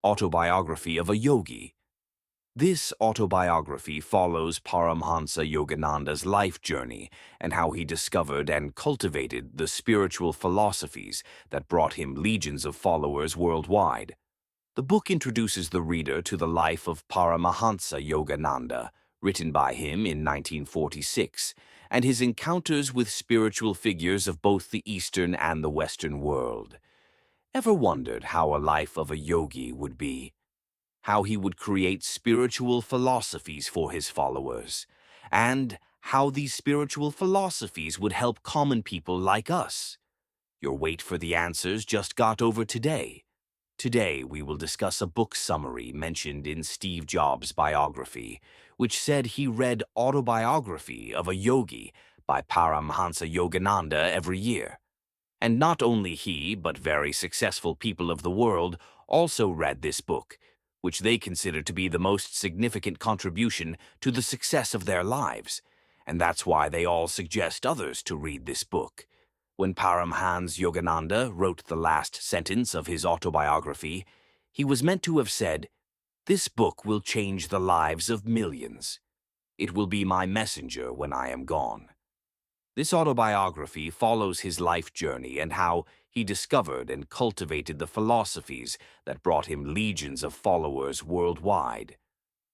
Autobiography of a Yogi. This autobiography follows Paramahansa Yogananda's life journey and how he discovered and cultivated the spiritual philosophies that brought him legions of followers worldwide. The book introduces the reader to the life of Paramahansa Yogananda, written by him in 1946, and his encounters with spiritual figures of both the Eastern and the Western world. Ever wondered how a life of a yogi would be? How he would create spiritual philosophies for his followers, and how these spiritual philosophies would help common people like us? Your wait for the answers just got over today. Today, we will discuss a book summary mentioned in Steve Jobs' biography, which said he read Autobiography of a Yogi by Paramahansa Yogananda every year. And not only he, but very successful people of the world also read this book, which they consider to be the most significant contribution to the success of their lives. And that's why they all suggest others to read this book. When Paramahansa Yogananda wrote the last sentence of his autobiography, he was meant to have said, "This book will change the lives of millions. It will be my messenger when I am gone." This autobiography follows his life journey and how he discovered and cultivated the philosophies that brought him legions of followers worldwide.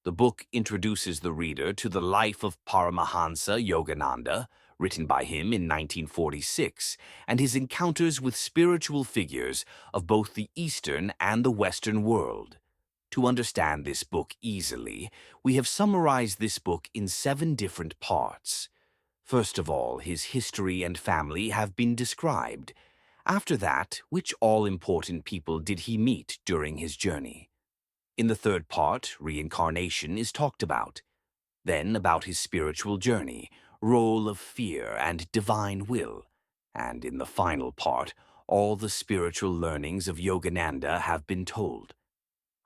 The book introduces the reader to the life of Paramahansa Yogananda, written by him in 1946, and his encounters with spiritual figures of both the Eastern and the Western world. To understand this book easily, we have summarized this book in 7 different parts. First of all, his history and family have been described. After that, which all-important people did he meet during his journey? In the third part, reincarnation is talked about. Then about his spiritual journey, role of fear and divine will. And in the final part, all the spiritual learnings of Yogananda have been told.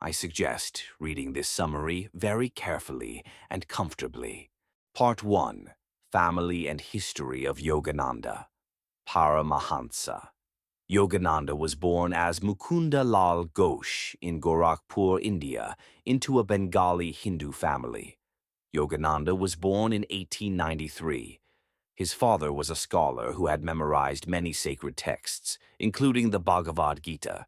I suggest reading this summary very carefully and comfortably. Part 1. Family and History of Yogananda. Paramahansa. Yogananda was born as Mukunda Lal Ghosh in Gorakhpur, India, into a Bengali Hindu family. Yogananda was born in 1893. His father was a scholar who had memorized many sacred texts, including the Bhagavad Gita.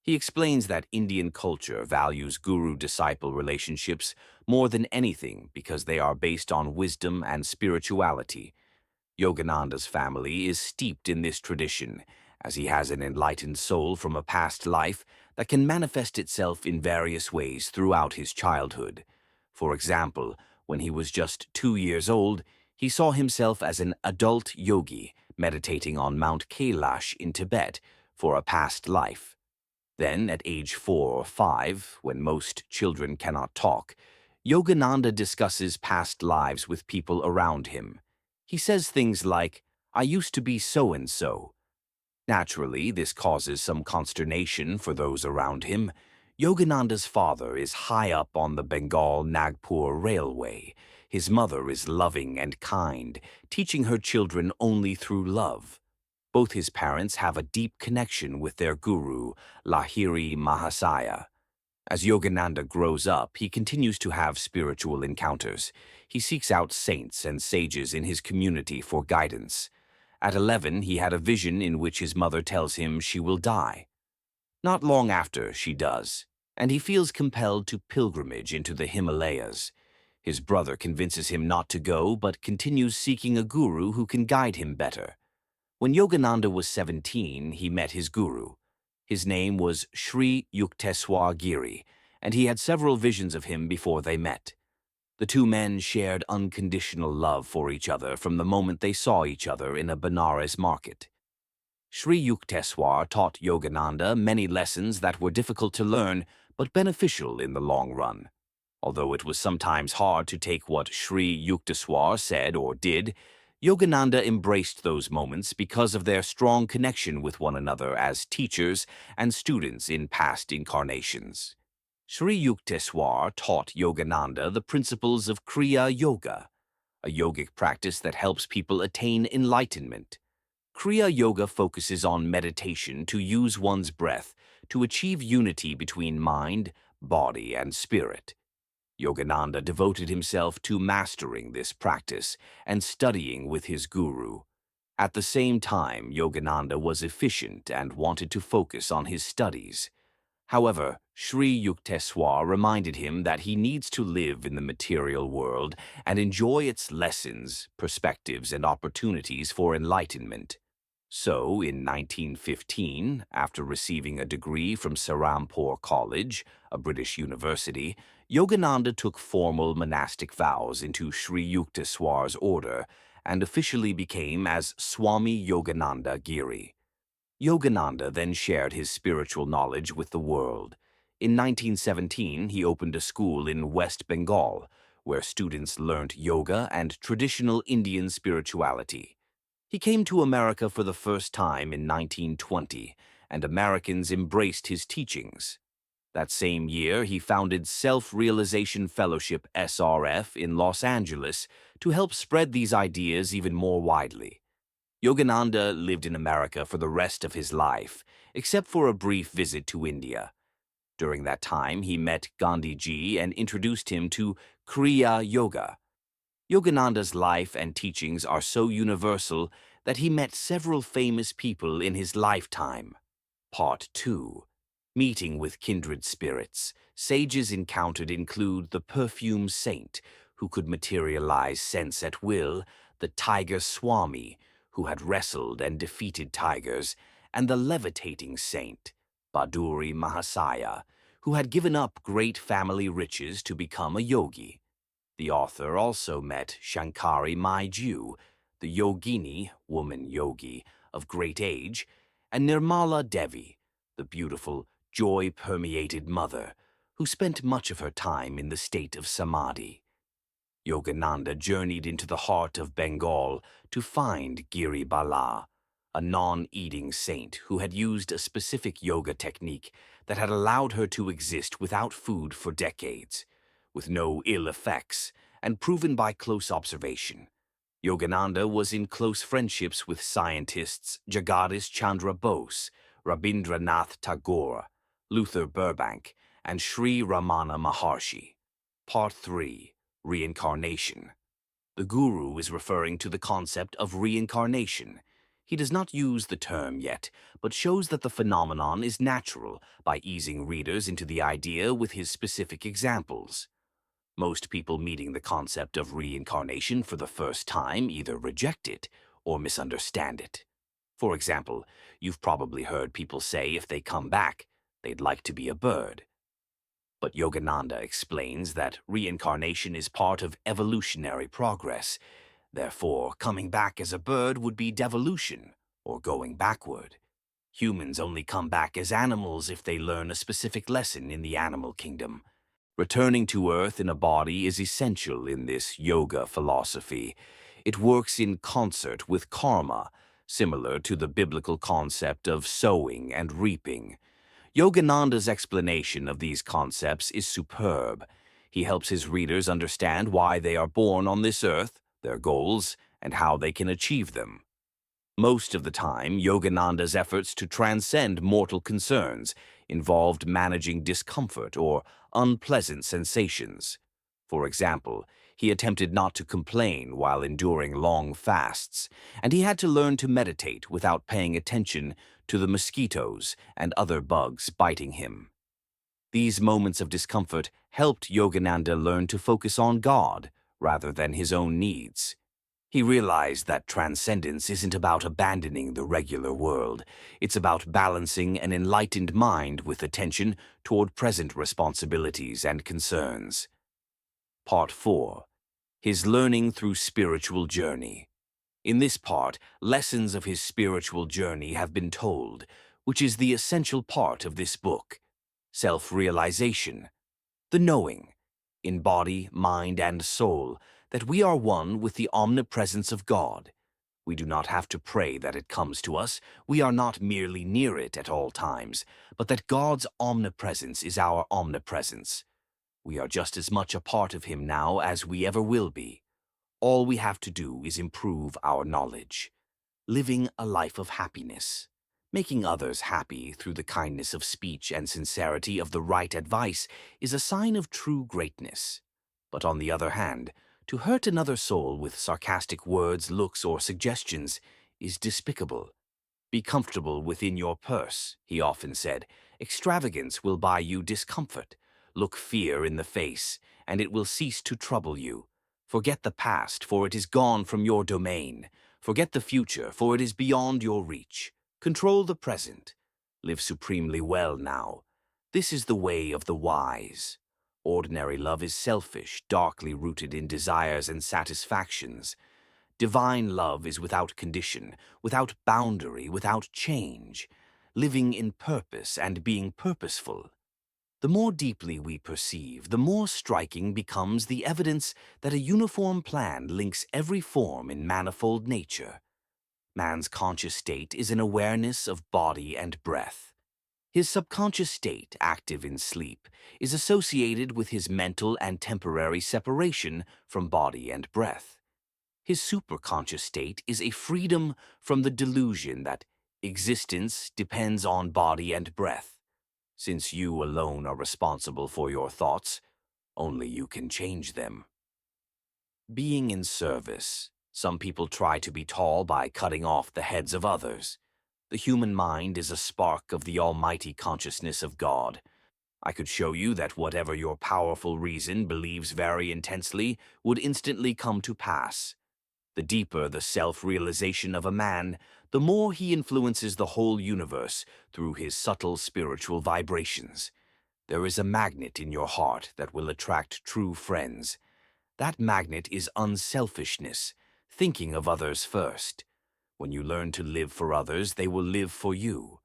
He explains that Indian culture values guru-disciple relationships more than anything because they are based on wisdom and spirituality. Yogananda's family is steeped in this tradition, as he has an enlightened soul from a past life that can manifest itself in various ways throughout his childhood. For example, when he was just 2 years old, he saw himself as an adult yogi meditating on Mount Kailash in Tibet for a past life. Then, at age 4 or 5, when most children cannot talk, Yogananda discusses past lives with people around him. He says things like, "I used to be so-and-so." Naturally, this causes some consternation for those around him. Yogananda's father is high up on the Bengal-Nagpur Railway. His mother is loving and kind, teaching her children only through love. Both his parents have a deep connection with their guru, Lahiri Mahasaya. As Yogananda grows up, he continues to have spiritual encounters. He seeks out saints and sages in his community for guidance. At 11, he had a vision in which his mother tells him she will die. Not long after, she does, and he feels compelled to pilgrimage into the Himalayas. His brother convinces him not to go, but continues seeking a guru who can guide him better. When Yogananda was 17, he met his guru. His name was Sri Yukteswar Giri, and he had several visions of him before they met. The two men shared unconditional love for each other from the moment they saw each other in a Benares market. Sri Yukteswar taught Yogananda many lessons that were difficult to learn but beneficial in the long run. Although it was sometimes hard to take what Sri Yukteswar said or did, Yogananda embraced those moments because of their strong connection with one another as teachers and students in past incarnations. Sri Yukteswar taught Yogananda the principles of Kriya Yoga, a yogic practice that helps people attain enlightenment. Kriya Yoga focuses on meditation to use one's breath to achieve unity between mind, body, and spirit. Yogananda devoted himself to mastering this practice and studying with his guru. At the same time, Yogananda was efficient and wanted to focus on his studies. However, Sri Yukteswar reminded him that he needs to live in the material world and enjoy its lessons, perspectives, and opportunities for enlightenment. So, in 1915, after receiving a degree from Serampore College, a British university, Yogananda took formal monastic vows into Sri Yukteswar's order and officially became as Swami Yogananda Giri. Yogananda then shared his spiritual knowledge with the world. In 1917, he opened a school in West Bengal, where students learnt yoga and traditional Indian spirituality. He came to America for the first time in 1920, and Americans embraced his teachings. That same year, he founded Self-Realization Fellowship SRF in Los Angeles to help spread these ideas even more widely. Yogananda lived in America for the rest of his life, except for a brief visit to India. During that time, he met Gandhiji and introduced him to Kriya Yoga. Yogananda's life and teachings are so universal that he met several famous people in his lifetime. Part 2. Meeting with kindred spirits. Sages encountered include the perfume saint, who could materialize sense at will, the tiger Swami, who had wrestled and defeated tigers, and the levitating saint, Baduri Mahasaya, who had given up great family riches to become a yogi. The author also met Shankari Maiju, the yogini, woman yogi, of great age, and Nirmala Devi, the beautiful, joy-permeated mother, who spent much of her time in the state of samadhi. Yogananda journeyed into the heart of Bengal to find Giri Bala, a non-eating saint who had used a specific yoga technique that had allowed her to exist without food for decades, with no ill effects, and proven by close observation. Yogananda was in close friendships with scientists Jagadish Chandra Bose, Rabindranath Tagore, Luther Burbank, and Sri Ramana Maharshi. Part 3. Reincarnation. The Guru is referring to the concept of reincarnation. He does not use the term yet, but shows that the phenomenon is natural by easing readers into the idea with his specific examples. Most people meeting the concept of reincarnation for the first time either reject it or misunderstand it. For example, you've probably heard people say if they come back, they'd like to be a bird. But Yogananda explains that reincarnation is part of evolutionary progress. Therefore, coming back as a bird would be devolution, or going backward. Humans only come back as animals if they learn a specific lesson in the animal kingdom. Returning to Earth in a body is essential in this yoga philosophy. It works in concert with karma, similar to the biblical concept of sowing and reaping. Yogananda's explanation of these concepts is superb. He helps his readers understand why they are born on this earth, their goals, and how they can achieve them. Most of the time, Yogananda's efforts to transcend mortal concerns involved managing discomfort or unpleasant sensations. For example, he attempted not to complain while enduring long fasts, and he had to learn to meditate without paying attention to the mosquitoes and other bugs biting him. These moments of discomfort helped Yogananda learn to focus on God rather than his own needs. He realized that transcendence isn't about abandoning the regular world. It's about balancing an enlightened mind with attention toward present responsibilities and concerns. Part 4. His learning through spiritual journey. In this part, lessons of his spiritual journey have been told, which is the essential part of this book. Self-realization, the knowing, in body, mind, and soul, that we are one with the omnipresence of God. We do not have to pray that it comes to us. We are not merely near it at all times, but that God's omnipresence is our omnipresence. We are just as much a part of Him now as we ever will be. All we have to do is improve our knowledge, living a life of happiness. Making others happy through the kindness of speech and sincerity of the right advice is a sign of true greatness. But on the other hand, to hurt another soul with sarcastic words, looks, or suggestions is despicable. Be comfortable within your purse, he often said. Extravagance will buy you discomfort. Look fear in the face, and it will cease to trouble you. Forget the past, for it is gone from your domain. Forget the future, for it is beyond your reach. Control the present. Live supremely well now. This is the way of the wise. Ordinary love is selfish, darkly rooted in desires and satisfactions. Divine love is without condition, without boundary, without change, living in purpose and being purposeful. The more deeply we perceive, the more striking becomes the evidence that a uniform plan links every form in manifold nature. Man's conscious state is an awareness of body and breath. His subconscious state, active in sleep, is associated with his mental and temporary separation from body and breath. His superconscious state is a freedom from the delusion that existence depends on body and breath. Since you alone are responsible for your thoughts, only you can change them. Being in service. Some people try to be tall by cutting off the heads of others. The human mind is a spark of the almighty consciousness of God. I could show you that whatever your powerful reason believes very intensely would instantly come to pass. The deeper the self-realization of a man, the more he influences the whole universe through his subtle spiritual vibrations. There is a magnet in your heart that will attract true friends. That magnet is unselfishness, thinking of others first. When you learn to live for others, they will live for you.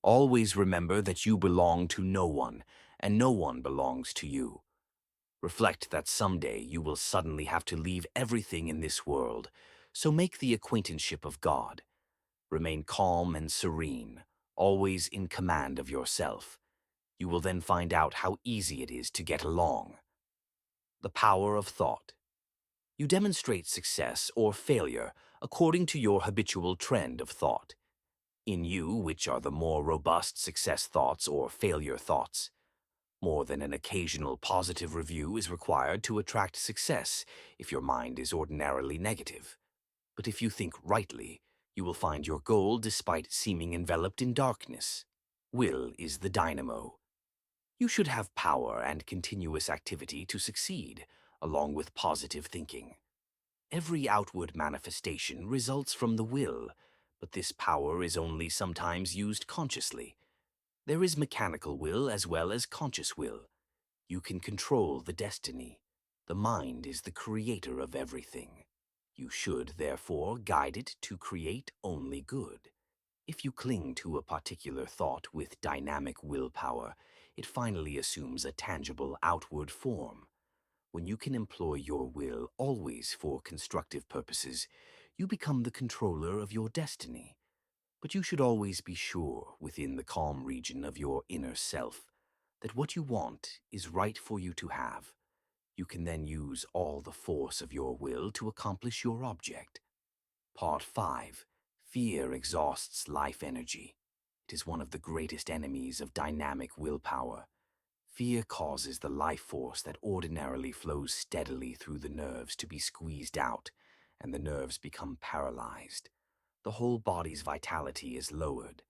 Always remember that you belong to no one, and no one belongs to you. Reflect that someday you will suddenly have to leave everything in this world, so make the acquaintanceship of God. Remain calm and serene, always in command of yourself. You will then find out how easy it is to get along. The power of thought. You demonstrate success or failure according to your habitual trend of thought. In you, which are the more robust success thoughts or failure thoughts? More than an occasional positive review is required to attract success if your mind is ordinarily negative. But if you think rightly, you will find your goal despite seeming enveloped in darkness. Will is the dynamo. You should have power and continuous activity to succeed, along with positive thinking. Every outward manifestation results from the will, but this power is only sometimes used consciously. There is mechanical will as well as conscious will. You can control the destiny. The mind is the creator of everything. You should, therefore, guide it to create only good. If you cling to a particular thought with dynamic willpower, it finally assumes a tangible outward form. When you can employ your will always for constructive purposes, you become the controller of your destiny. But you should always be sure, within the calm region of your inner self, that what you want is right for you to have. You can then use all the force of your will to accomplish your object. Part 5. Fear exhausts life energy. It is one of the greatest enemies of dynamic willpower. Fear causes the life force that ordinarily flows steadily through the nerves to be squeezed out, and the nerves become paralyzed. The whole body's vitality is lowered.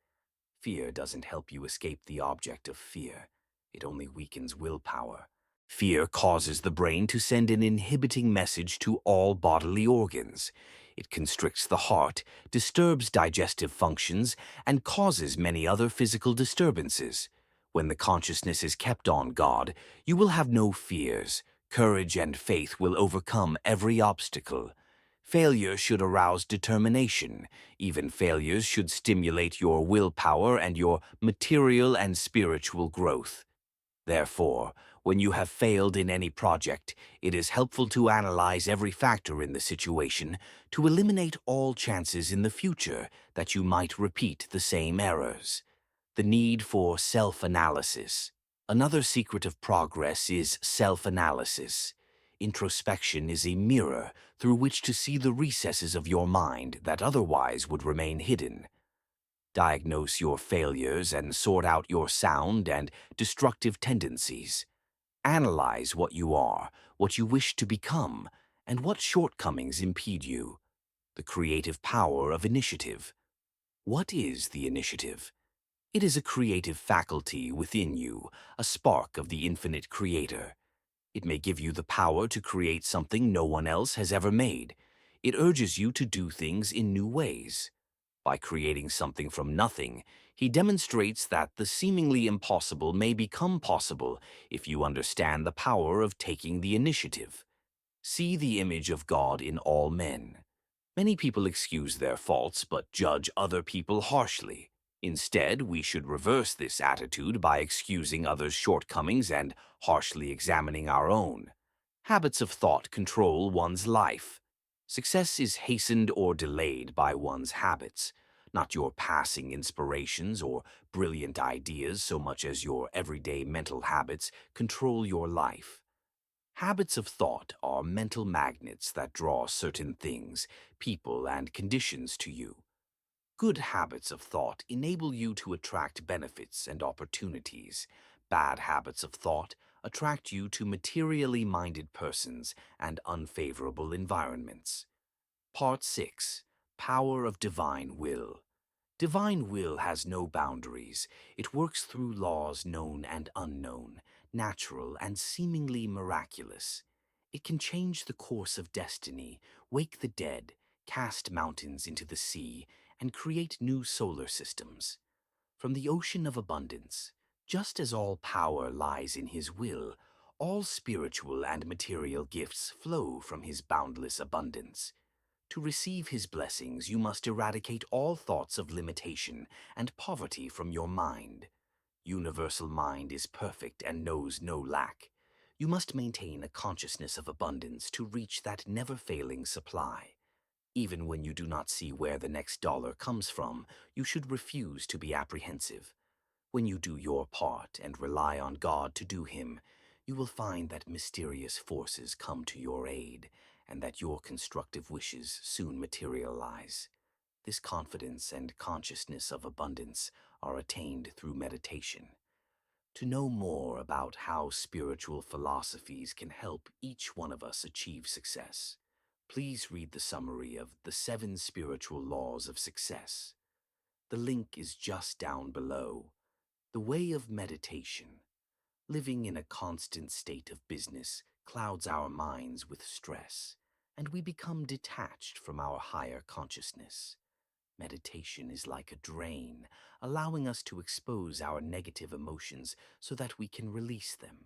Fear doesn't help you escape the object of fear. It only weakens willpower. Fear causes the brain to send an inhibiting message to all bodily organs. It constricts the heart, disturbs digestive functions, and causes many other physical disturbances. When the consciousness is kept on God, you will have no fears. Courage and faith will overcome every obstacle. Failure should arouse determination. Even failures should stimulate your willpower and your material and spiritual growth. Therefore, when you have failed in any project, it is helpful to analyze every factor in the situation to eliminate all chances in the future that you might repeat the same errors. The need for self-analysis. Another secret of progress is self-analysis. Introspection is a mirror through which to see the recesses of your mind that otherwise would remain hidden. Diagnose your failures and sort out your sound and destructive tendencies. Analyze what you are, what you wish to become, and what shortcomings impede you. The creative power of initiative. What is the initiative? It is a creative faculty within you, a spark of the infinite creator. It may give you the power to create something no one else has ever made. It urges you to do things in new ways. By creating something from nothing, he demonstrates that the seemingly impossible may become possible if you understand the power of taking the initiative. See the image of God in all men. Many people excuse their faults but judge other people harshly. Instead, we should reverse this attitude by excusing others' shortcomings and harshly examining our own. Habits of thought control one's life. Success is hastened or delayed by one's habits, not your passing inspirations or brilliant ideas so much as your everyday mental habits control your life. Habits of thought are mental magnets that draw certain things, people, and conditions to you. Good habits of thought enable you to attract benefits and opportunities. Bad habits of thought attract you to materially minded persons and unfavorable environments. Part 6. Power of Divine Will. Divine will has no boundaries. It works through laws known and unknown, natural and seemingly miraculous. It can change the course of destiny, wake the dead, cast mountains into the sea, and create new solar systems. From the ocean of abundance, just as all power lies in his will, all spiritual and material gifts flow from his boundless abundance. To receive his blessings, you must eradicate all thoughts of limitation and poverty from your mind. Universal mind is perfect and knows no lack. You must maintain a consciousness of abundance to reach that never-failing supply. Even when you do not see where the next dollar comes from, you should refuse to be apprehensive. When you do your part and rely on God to do him, you will find that mysterious forces come to your aid and that your constructive wishes soon materialize. This confidence and consciousness of abundance are attained through meditation. To know more about how spiritual philosophies can help each one of us achieve success, please read the summary of The 7 Spiritual Laws of Success. The link is just down below. The way of meditation. Living in a constant state of business clouds our minds with stress, and we become detached from our higher consciousness. Meditation is like a drain, allowing us to expose our negative emotions so that we can release them.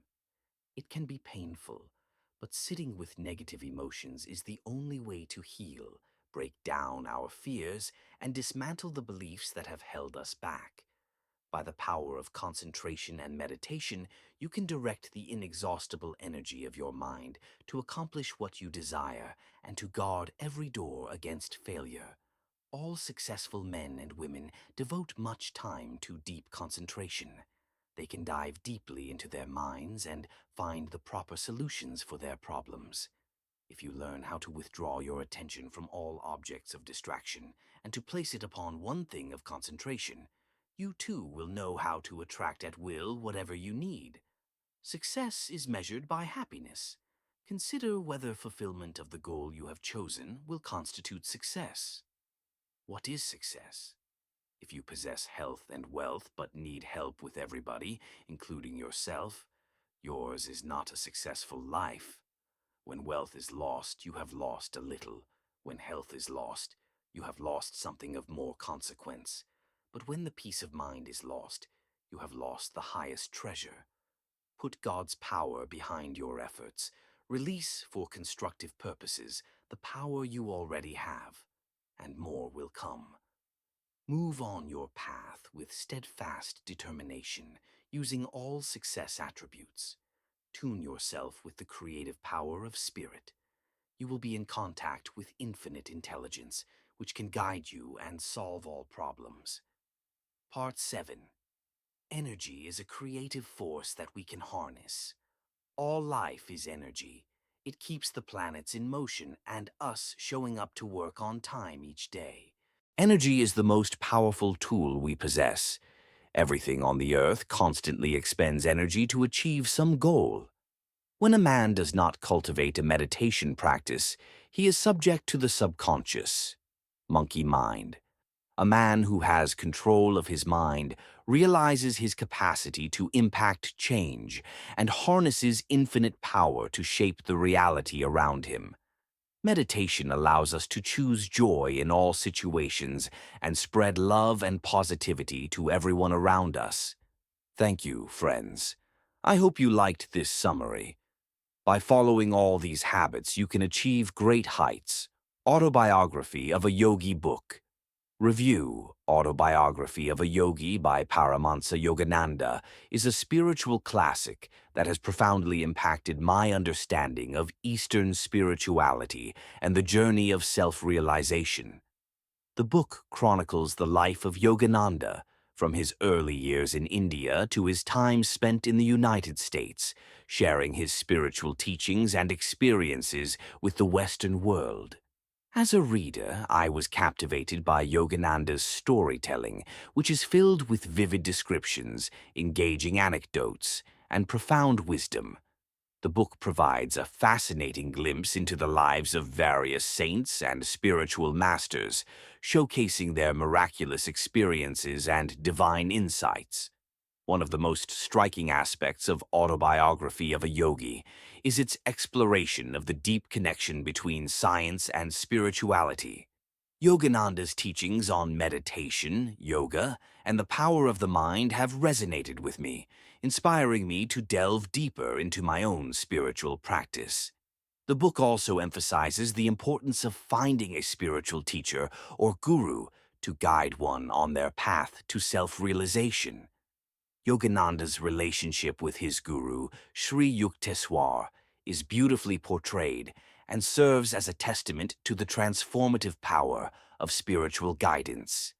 It can be painful, but sitting with negative emotions is the only way to heal, break down our fears, and dismantle the beliefs that have held us back. By the power of concentration and meditation, you can direct the inexhaustible energy of your mind to accomplish what you desire and to guard every door against failure. All successful men and women devote much time to deep concentration. They can dive deeply into their minds and find the proper solutions for their problems. If you learn how to withdraw your attention from all objects of distraction and to place it upon one thing of concentration, you too will know how to attract at will whatever you need. Success is measured by happiness. Consider whether fulfillment of the goal you have chosen will constitute success. What is success? If you possess health and wealth but need help with everybody, including yourself, yours is not a successful life. When wealth is lost, you have lost a little. When health is lost, you have lost something of more consequence. But when the peace of mind is lost, you have lost the highest treasure. Put God's power behind your efforts. Release for constructive purposes the power you already have, and more will come. Move on your path with steadfast determination, using all success attributes. Tune yourself with the creative power of spirit. You will be in contact with infinite intelligence, which can guide you and solve all problems. Part 7. Energy is a creative force that we can harness. All life is energy. It keeps the planets in motion and us showing up to work on time each day. Energy is the most powerful tool we possess. Everything on the earth constantly expends energy to achieve some goal. When a man does not cultivate a meditation practice, he is subject to the subconscious, monkey mind. A man who has control of his mind realizes his capacity to impact change and harnesses infinite power to shape the reality around him. Meditation allows us to choose joy in all situations and spread love and positivity to everyone around us. Thank you, friends. I hope you liked this summary. By following all these habits, you can achieve great heights. Autobiography of a Yogi book. Review: Autobiography of a Yogi by Paramahansa Yogananda is a spiritual classic that has profoundly impacted my understanding of Eastern spirituality and the journey of self-realization. The book chronicles the life of Yogananda, from his early years in India to his time spent in the United States, sharing his spiritual teachings and experiences with the Western world. As a reader, I was captivated by Yogananda's storytelling, which is filled with vivid descriptions, engaging anecdotes, and profound wisdom. The book provides a fascinating glimpse into the lives of various saints and spiritual masters, showcasing their miraculous experiences and divine insights. One of the most striking aspects of Autobiography of a Yogi is its exploration of the deep connection between science and spirituality. Yogananda's teachings on meditation, yoga, and the power of the mind have resonated with me, inspiring me to delve deeper into my own spiritual practice. The book also emphasizes the importance of finding a spiritual teacher or guru to guide one on their path to self-realization. Yogananda's relationship with his guru, Sri Yukteswar, is beautifully portrayed and serves as a testament to the transformative power of spiritual guidance.